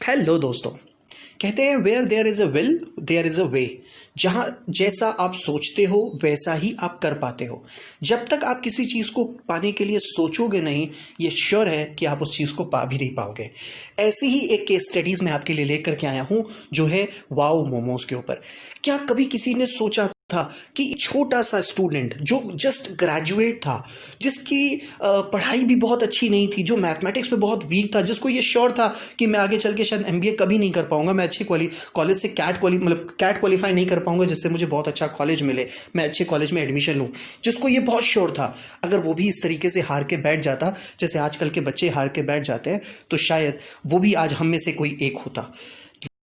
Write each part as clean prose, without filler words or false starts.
Hello दोस्तों। कहते हैं where there is a will there is a way. जहाँ जैसा आप सोचते हो वैसा ही आप कर पाते हो। जब तक आप किसी चीज़ को पाने के लिए सोचोगे नहीं, ये श्योर है कि आप उस चीज़ को पा भी नहीं पाओगे। ऐसी ही एक केस स्टडीज़ मैं आपके लिए लेकर के आया हूँ जो है वाओ मोमोज के ऊपर। क्या कभी किसी ने सोचा था कि छोटा सा स्टूडेंट जो जस्ट ग्रेजुएट था, जिसकी पढ़ाई भी बहुत अच्छी नहीं थी, जो मैथमेटिक्स में बहुत वीक था, जिसको ये श्योर था कि मैं आगे चल के शायद एमबीए कभी नहीं कर पाऊंगा, मैं अच्छे कॉलेज से कैट क्वालिफाई नहीं कर पाऊंगा जिससे मुझे बहुत अच्छा कॉलेज मिले, मैं अच्छे कॉलेज में एडमिशन लूँ, जिसको ये बहुत श्योर था, अगर वो भी इस तरीके से हार के बैठ जाता जैसे आजकल के बच्चे हार के बैठ जाते हैं, तो शायद वो भी आज हम में से कोई एक होता।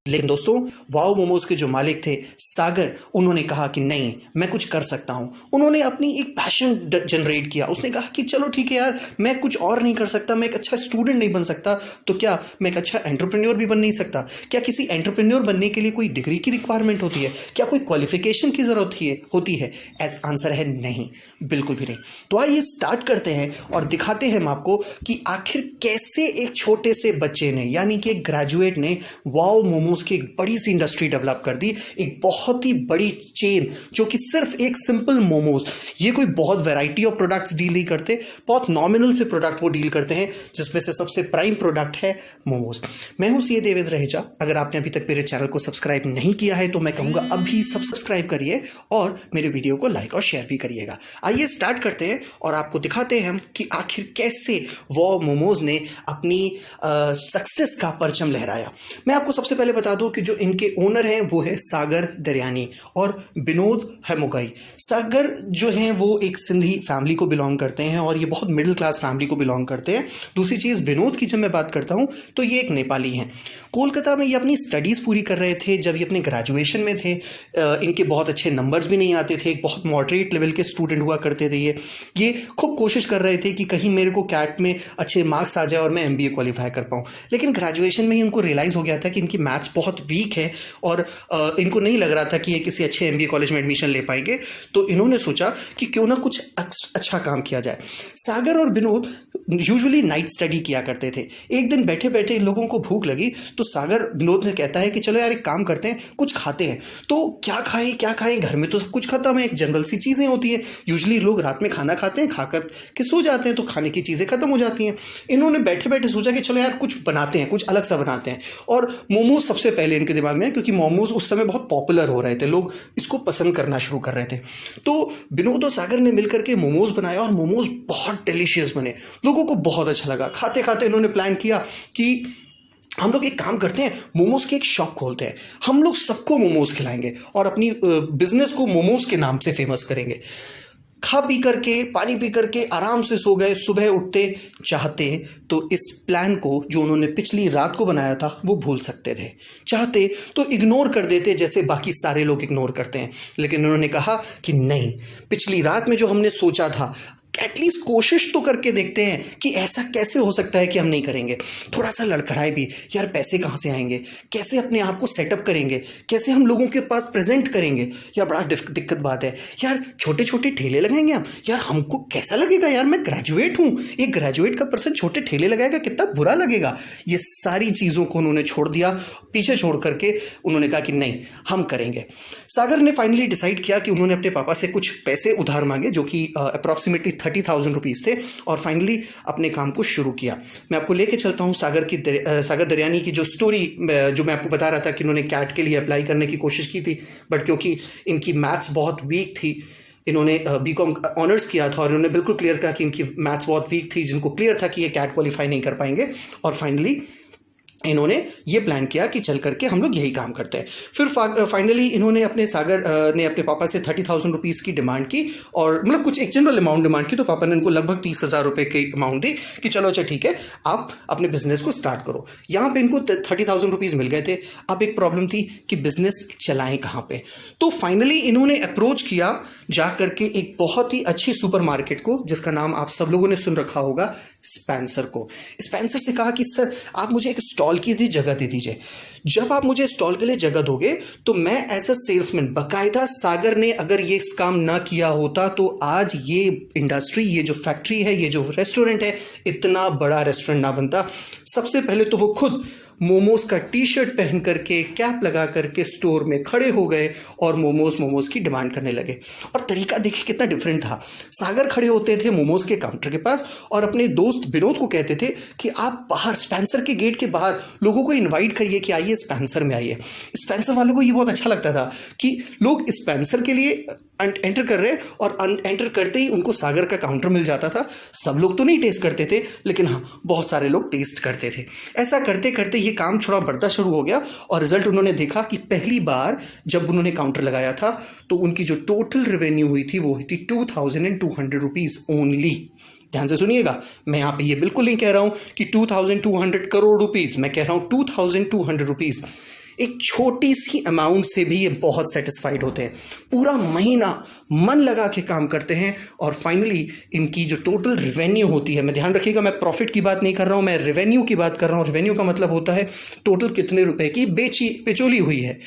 लेकिन दोस्तों, वाओ मोमोज के जो मालिक थे सागर, उन्होंने कहा कि नहीं, मैं कुछ कर सकता हूं। उन्होंने अपनी एक पैशन जनरेट किया। उसने कहा कि चलो ठीक है यार, मैं कुछ और नहीं कर सकता, मैं एक अच्छा स्टूडेंट नहीं बन सकता, तो क्या मैं एक अच्छा एंटरप्रेन्योर भी बन नहीं सकता? क्या किसी एंटरप्रेन्योर बनने के लिए कोई डिग्री की रिक्वायरमेंट होती है? क्या कोई क्वालिफिकेशन की ज़रूरत होती है? आंसर है नहीं, बिल्कुल भी नहीं। तो आइए स्टार्ट करते हैं और दिखाते हैं हम आपको कि आखिर कैसे एक छोटे से बच्चे ने, यानी कि एक ग्रेजुएट ने, वाओ मोमोज की एक बड़ी सी इंडस्ट्री डेवलप कर दी। एक बहुत ही बड़ी चेन जो कि सिर्फ एक सिंपल मोमोज, ये कोई बहुत वैरायटी ऑफ प्रोडक्ट्स डील नहीं करते, बहुत नॉमिनल से प्रोडक्ट वो डील करते हैं, जिसमें से सबसे प्राइम प्रोडक्ट है मोमोज। मैं हूं सीए देवेंद्र रहेजा। अगर आपने अभी तक मेरे चैनल को सब्सक्राइब नहीं किया है तो मैं कहूंगा अभी सब्सक्राइब करिए और मेरे वीडियो को लाइक और शेयर भी करिएगा। आइए स्टार्ट करते हैं और आपको दिखाते हैं हम कि आखिर कैसे वाओ मोमोज ने अपनी सक्सेस का परचम लहराया। मैं आपको सबसे पहले बता दूं कि जो इनके ओनर हैं वो है सागर दरियानी और विनोद हेमुगाई। सागर जो हैं वो एक सिंधी फैमिली को बिलोंग करते हैं और ये बहुत मिडिल क्लास फैमिली को बिलोंग करते हैं। दूसरी चीज़, विनोद की जब मैं बात करता हूं तो ये एक नेपाली हैं। कोलकाता में ये अपनी स्टडीज़ पूरी कर रहे थे जब ये अपने ग्रेजुएशन में थे। इनके बहुत अच्छे नंबर्स भी नहीं आते थे, एक बहुत मॉडरेट लेवल के स्टूडेंट हुआ करते थे। ये खूब कोशिश कर रहे थे कि कहीं मेरे को कैट में अच्छे मार्क्स आ जाए और मैं एमबीए क्वालिफाई कर पाऊँ। लेकिन ग्रेजुएशन में ही इनको रियलाइज़ हो गया था कि इनकी मैथ्स बहुत वीक है और इनको नहीं लग रहा था कि ये किसी अच्छे एमबीए कॉलेज में एडमिशन ले पाएंगे। तो इन्होंने सोचा कि क्यों ना कुछ अच्छा काम किया जाए। सागर और विनोद यूजुअली नाइट स्टडी किया करते थे। एक दिन बैठे बैठे इन लोगों को भूख लगी तो सागर विनोद ने कहता है कि चलो यार एक काम करते हैं, कुछ खाते हैं। तो क्या खाएं, घर में तो सब कुछ खत्म है, एक जनरल सी चीज़ें होती हैं, यूजुअली लोग रात में खाना खाते हैं, खाकर के सो जाते हैं, तो खाने की चीज़ें खत्म हो जाती हैं। इन्होंने बैठे बैठे सोचा कि चलो यार कुछ बनाते हैं, कुछ अलग सा बनाते हैं। और मोमोज सबसे पहले इनके दिमाग में, क्योंकि मोमोज उस समय बहुत पॉपुलर हो रहे थे, लोग इसको पसंद करना शुरू कर रहे थे। तो विनोद और सागर ने मिलकर के मोमोज बनाया और मोमोज बहुत डिलीशियस बने, लोगों को बहुत अच्छा लगा। खाते खाते इन्होंने प्लान किया कि हम लोग एक काम करते हैं, मोमोज की एक शॉप खोलते हैं, हम लोग सबको मोमोज खिलाएंगे और अपनी बिजनेस को मोमोज के नाम से फेमस करेंगे। खा पी करके, पानी पी करके आराम से सो गए। सुबह उठते चाहते तो इस प्लान को जो उन्होंने पिछली रात को बनाया था वो भूल सकते थे, चाहते तो इग्नोर कर देते जैसे बाकी सारे लोग इग्नोर करते हैं। लेकिन उन्होंने कहा कि नहीं, पिछली रात में जो हमने सोचा था, एटलीस्ट कोशिश तो करके देखते हैं कि ऐसा कैसे हो सकता है कि हम नहीं करेंगे। थोड़ा सा लड़खड़ाए भी, यार पैसे कहाँ से आएंगे, कैसे अपने आप को सेटअप करेंगे, कैसे हम लोगों के पास प्रेजेंट करेंगे, यार बड़ा दिक्कत बात है। यार छोटे छोटे ठेले लगाएंगे हम, यार हमको कैसा लगेगा, यार मैं ग्रेजुएट हूँ, एक ग्रेजुएट का पर्सन छोटे ठेले लगाएगा, कितना बुरा लगेगा। ये सारी चीज़ों को उन्होंने छोड़ दिया, पीछे छोड़ करके उन्होंने कहा कि नहीं, हम करेंगे। सागर ने फाइनली डिसाइड किया कि उन्होंने अपने पापा से कुछ पैसे उधार मांगे जो कि अप्रॉक्सीमेटली 30,000 रुपीज़ थे और फाइनली अपने काम को शुरू किया। मैं आपको लेके चलता हूँ सागर दरियानी की जो स्टोरी, जो मैं आपको बता रहा था कि उन्होंने कैट के लिए अप्लाई करने की कोशिश की थी, बट क्योंकि इनकी मैथ्स बहुत वीक थी, इन्होंने बीकॉम ऑनर्स किया था और इन्होंने बिल्कुल क्लियर कहा कि इनकी मैथ्स बहुत वीक थी, जिनको क्लियर था कि ये कैट क्वालिफाई नहीं कर पाएंगे। और फाइनली इन्होंने ये प्लान किया कि चल करके हम लोग यही काम करते हैं। फिर फाइनली इन्होंने सागर ने अपने पापा से 30,000 रुपीज़ की डिमांड की और मतलब कुछ एक जनरल अमाउंट डिमांड की, तो पापा ने इनको लगभग 30,000 रुपये की अमाउंट दी कि चलो अच्छा ठीक है, आप अपने बिजनेस को स्टार्ट करो। यहाँ पे इनको 30,000 रुपीज़ मिल गए थे। अब एक प्रॉब्लम थी कि बिजनेस चलाएं कहाँ पे। तो फाइनली इन्होंने अप्रोच किया जा करके एक बहुत ही अच्छी सुपरमार्केट को, जिसका नाम आप सब लोगों ने सुन रखा होगा, स्पेंसर को। स्पेंसर से कहा कि सर आप मुझे एक स्टॉल की जगह दे दीजिए। जब आप मुझे स्टॉल के लिए जगह दोगे तो मैं एज अ सेल्समैन, बाकायदा सागर ने अगर ये काम ना किया होता तो आज ये इंडस्ट्री, ये जो फैक्ट्री है, ये जो रेस्टोरेंट है, इतना बड़ा रेस्टोरेंट ना बनता। सबसे पहले तो वो खुद मोमोज का टी शर्ट पहन करके कैप लगा करके स्टोर में खड़े हो गए और मोमोज की डिमांड करने लगे। और तरीका देखिए कितना डिफरेंट था। सागर खड़े होते थे मोमोज के काउंटर के पास और अपने दोस्त विनोद को कहते थे कि आप बाहर स्पेंसर के गेट के बाहर लोगों को इन्वाइट करिए कि आइए स्पेंसर में आइए। स्पेंसर वालों को ये बहुत अच्छा लगता था कि लोग स्पेंसर के लिए एंटर कर रहे हैं और एंटर करते ही उनको सागर का काउंटर मिल जाता था। सब लोग तो नहीं टेस्ट करते थे, लेकिन हाँ बहुत सारे लोग टेस्ट करते थे। ऐसा करते करते ये काम थोड़ा बढ़ता शुरू हो गया और रिजल्ट उन्होंने देखा कि पहली बार जब उन्होंने काउंटर लगाया था तो उनकी जो टोटल रेवेन्यू हुई थी वो हुई थी 2200 रुपीज़ ओनली। ध्यान से सुनिएगा, मैं यहाँ पे ये बिल्कुल नहीं कह रहा हूँ कि 2200 करोड़ रुपीज़, मैं कह रहा हूँ 2200 रुपीज़। एक छोटी सी अमाउंट से भी ये बहुत सेटिस्फाइड होते हैं। पूरा महीना मन लगा के काम करते हैं और फाइनली इनकी जो टोटल रेवेन्यू होती है, मैं ध्यान रखिएगा मैं प्रॉफिट की बात नहीं कर रहा हूँ, मैं रेवेन्यू की बात कर रहा हूँ। रेवेन्यू का मतलब होता है टोटल कितने रुपए की बिचौली हुई है।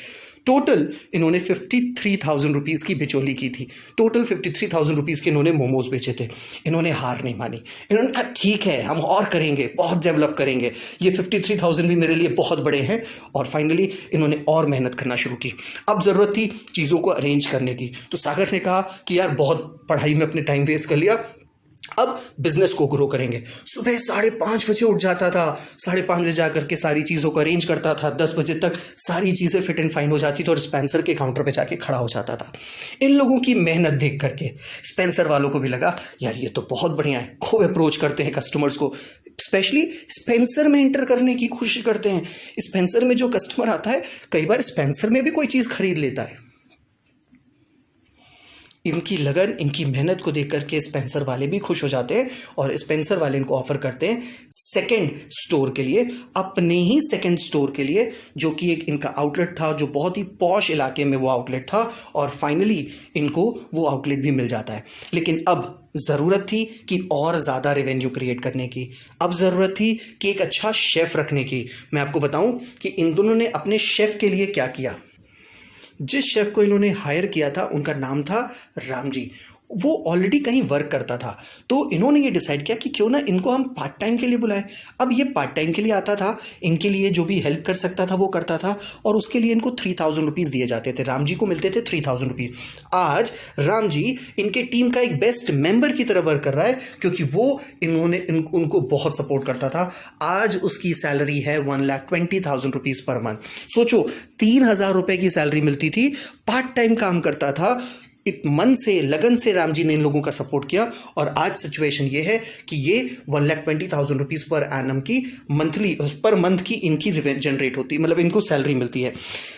टोटल इन्होंने 53,000 रुपीज़ की बिचौली की थी। टोटल 53,000 रुपीज़ के इन्होंने मोमोज बेचे थे। इन्होंने हार नहीं मानी। इन्होंने कहा ठीक है हम और करेंगे, बहुत डेवलप करेंगे, ये 53,000 भी मेरे लिए बहुत बड़े हैं। और फाइनली इन्होंने और मेहनत करना शुरू की। अब ज़रूरत थी चीज़ों को अरेंज करने की। तो सागर ने कहा कि यार बहुत पढ़ाई में अपने टाइम वेस्ट कर लिया, अब बिजनेस को ग्रो करेंगे। सुबह 5:30 बजे उठ जाता था, 5:30 बजे जा करके सारी चीज़ों को अरेंज करता था। 10 बजे तक सारी चीज़ें फिट एंड फाइन हो जाती थी और स्पेंसर के काउंटर पे जाके खड़ा हो जाता था। इन लोगों की मेहनत देख करके स्पेंसर वालों को भी लगा यार ये तो बहुत बढ़िया है। खूब अप्रोच करते हैं कस्टमर्स को, स्पेशली स्पेंसर में एंटर करने की कोशिश करते हैं। स्पेंसर में जो कस्टमर आता है, कई बार स्पेंसर में भी कोई चीज़ खरीद लेता है। इनकी लगन, इनकी मेहनत को देख करके स्पेंसर वाले भी खुश हो जाते हैं और स्पेंसर वाले इनको ऑफर करते हैं सेकंड स्टोर के लिए, अपने ही सेकंड स्टोर के लिए, जो कि एक इनका आउटलेट था जो बहुत ही पॉश इलाके में वो आउटलेट था। और फाइनली इनको वो आउटलेट भी मिल जाता है। लेकिन अब ज़रूरत थी कि और ज़्यादा रेवेन्यू क्रिएट करने की। अब ज़रूरत थी कि एक अच्छा शेफ़ रखने की। मैं आपको बताऊं कि इन दोनों ने अपने शेफ़ के लिए क्या किया। जिस शेफ़ को इन्होंने हायर किया था उनका नाम था राम जी। वो ऑलरेडी कहीं वर्क करता था, तो इन्होंने ये डिसाइड किया कि क्यों ना इनको हम पार्ट टाइम के लिए बुलाएं। अब ये पार्ट टाइम के लिए आता था, इनके लिए जो भी हेल्प कर सकता था वो करता था और उसके लिए इनको 3,000 रुपीज़ दिए जाते थे। राम जी को मिलते थे 3,000 रुपीज़। आज राम जी इनके टीम का एक बेस्ट मेंबर की तरह वर्क कर रहा है क्योंकि वो उनको बहुत सपोर्ट करता था। आज उसकी सैलरी है 1,20,000 रुपीज़ पर मंथ। सोचो 3,000 रुपये की सैलरी मिलती थी, पार्ट टाइम काम करता था। मन से, लगन से राम जी ने इन लोगों का सपोर्ट किया और आज सिचुएशन ये है कि ये 1,20,000 रुपीज़ पर एनम की मंथली पर मंथ की इनकी जनरेट होती है, मतलब इनको सैलरी मिलती है।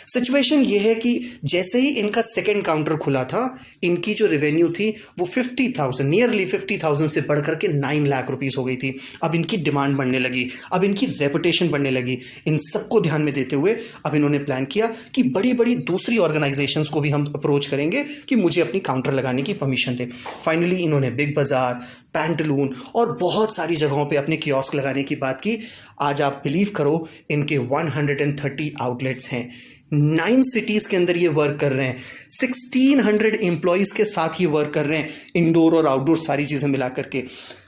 सिचुएशन ये है कि जैसे ही इनका सेकंड काउंटर खुला था, इनकी जो रेवेन्यू थी वो 50,000, नियरली 50,000 से बढ़ करके 9 लाख रुपीज़ हो गई थी। अब इनकी डिमांड बढ़ने लगी, अब इनकी रेपुटेशन बढ़ने लगी। इन सबको ध्यान में देते हुए अब इन्होंने प्लान किया कि बड़ी बड़ी दूसरी ऑर्गेनाइजेशंस को भी हम अप्रोच करेंगे कि मुझे अपनी काउंटर लगाने की परमिशन दे। फाइनली इन्होंने बिग बाजार, पैंटलून और बहुत सारी जगहों पे अपने कियोस्क लगाने की बात की। आज आप बिलीव करो इनके 130 आउटलेट्स हैं, 9 सिटीज़ के अंदर ये वर्क कर रहे हैं, 1600 एम्प्लॉयज़ के साथ ये वर्क कर रहे हैं, इंडोर और आउटडोर सारी चीज़ें मिला करके।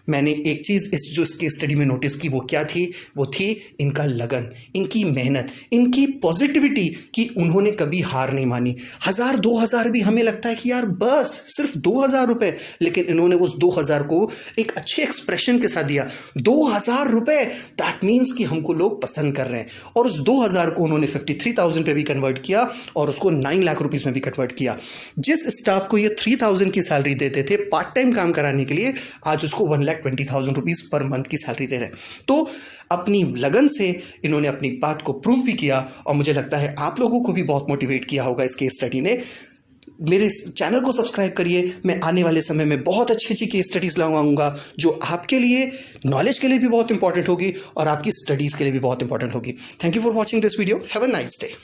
मैंने एक चीज़ इसकी स्टडी में नोटिस की, वो क्या थी? वो थी इनका लगन, इनकी मेहनत, इनकी पॉजिटिविटी कि उन्होंने कभी हार नहीं मानी। 1,000 2,000 भी हमें लगता है कि यार बस सिर्फ 2,000 रुपये, लेकिन इन्होंने उस 2,000 को एक अच्छे एक्सप्रेशन के साथ दिया। 2,000 रुपये, दैट मीन्स कि हमको लोग पसंद कर रहे हैं। और उस 2,000 को उन्होंने 53,000 पे भी कन्वर्ट किया और उसको 9 लाख रुपीज़ में भी कन्वर्ट किया। जिस स्टाफ को ये 3,000 की सैलरी देते थे पार्ट टाइम काम कराने के लिए, आज उसको 1,20,000 रुपीज़ पर मंथ की सैलरी दे रहे हैं। तो अपनी लगन से इन्होंने अपनी बात को प्रूव भी किया और मुझे लगता है आप लोगों को भी बहुत मोटिवेट किया होगा इस केस स्टडी ने। मेरे चैनल को सब्सक्राइब करिए, मैं आने वाले समय में बहुत अच्छी अच्छी केस स्टडीज़ लाऊंगा जो आपके लिए नॉलेज के लिए भी बहुत इंपॉर्टेंट होगी और आपकी स्टडीज़ के लिए भी बहुत इंपॉर्टेंट होगी। Thank you for watching this video. Have a nice day.